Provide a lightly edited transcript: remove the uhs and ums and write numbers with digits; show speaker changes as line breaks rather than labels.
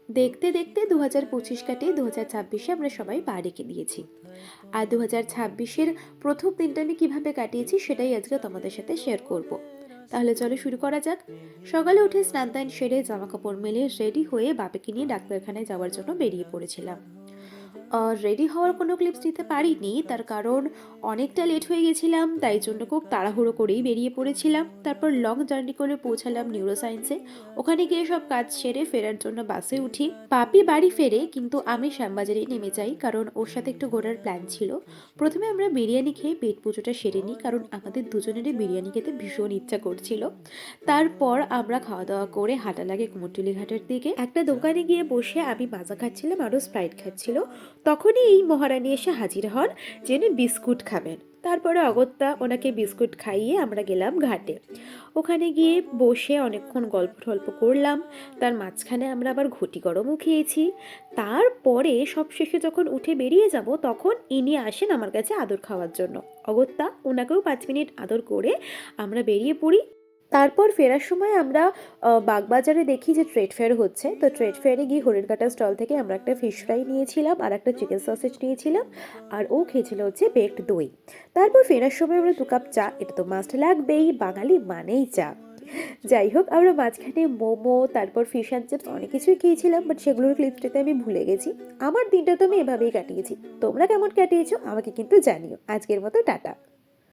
দেখতে দেখতে 2025 কাটিয়ে 2026-এ আমরা সবাই পা রেখে দিয়েছি। আর 2026-এর প্রথম দিনটা আমি কিভাবে কাটিয়েছি সেটাই আজকে তোমাদের সাথে শেয়ার করব। তাহলে চলো শুরু করা যাক। সকালে উঠে স্নান টান সেরে জামা কাপড় মেলে রেডি হয়ে বাবাকে নিয়ে ডাক্তারখানায় যাওয়ার জন্য বেরিয়ে পড়েছিলাম। রেডি হওয়ার কোনো ক্লিপস নিতে পারিনি, তার কারণ অনেকটা লেট হয়ে গেছিলাম, তাই জন্য খুব তাড়াহুড়ো করেই বেরিয়ে পড়েছিলাম। তারপর লং জার্নি করে পৌঁছালাম নিউরো সায়েন্সে। ওখানে গিয়ে সব কাজ সেরে ফেরার জন্য বাসে উঠি। পাপি বাড়ি ফেরে, কিন্তু আমি শ্যামবাজারেই নেমে যাই কারণ ওর সাথে একটু ঘোরার প্ল্যান ছিল। প্রথমে আমরা বিরিয়ানি খেয়ে পেট পুজোটা সেরে নিই, কারণ আমাদের দুজনেরই বিরিয়ানি খেতে ভীষণ ইচ্ছা করছিল। তারপর আমরা খাওয়া দাওয়া করে হাঁটা লাগে কুমোরটুলি ঘাটের দিকে। একটা দোকানে গিয়ে বসে আমি মাজা খাচ্ছিলাম, আরও স্প্রাইট খাচ্ছিল। তখনই এই মহারানী এসে হাজির হন, যিনি বিস্কুট খাবেন। তারপরে অগত্যা ওনাকে বিস্কুট খাইয়ে আমরা গেলাম ঘাটে। ওখানে গিয়ে বসে অনেকক্ষণ গল্প টল্প করলাম। তার মাঝখানে আমরা আবার ঘটি গরমও খেয়েছি। তারপরে সবশেষে যখন উঠে বেরিয়ে যাব, তখন ইনি আসেন আমার কাছে আদর খাওয়ার জন্য। অগত্যা ওনাকেও 5 মিনিট আদর করে আমরা বেরিয়ে পড়ি। তারপর ফেরার সময় আমরা বাগবাজারে দেখি যে ট্রেড ফেয়ার হচ্ছে, তো ট্রেড ফেয়ারে গিয়ে হরিণ কাটা স্টল থেকে আমরা একটা ফিশ ফ্রাই নিয়েছিলাম আর একটা চিকেন সসেজ নিয়েছিলাম। আর ও খেয়েছিল হচ্ছে বেকড দই। তারপর ফেরার সময় আমরা 2 কাপ চা, এটা তো মাস্ট লাগবেই, বাঙালি মানেই চা। যাই হোক, আমরা মাঝখানে মোমো, তারপর ফিশ অ্যান্ড চিপস অনেক কিছুই খেয়েছিলাম, বাট সেগুলোর ক্লিপসটাতে আমি ভুলে গেছি। আমার দিনটা তো আমি এভাবেই কাটিয়েছি। তোমরা কেমন কাটিয়েছো আমাকে কিন্তু জানিও। আজকের মতো টাটা।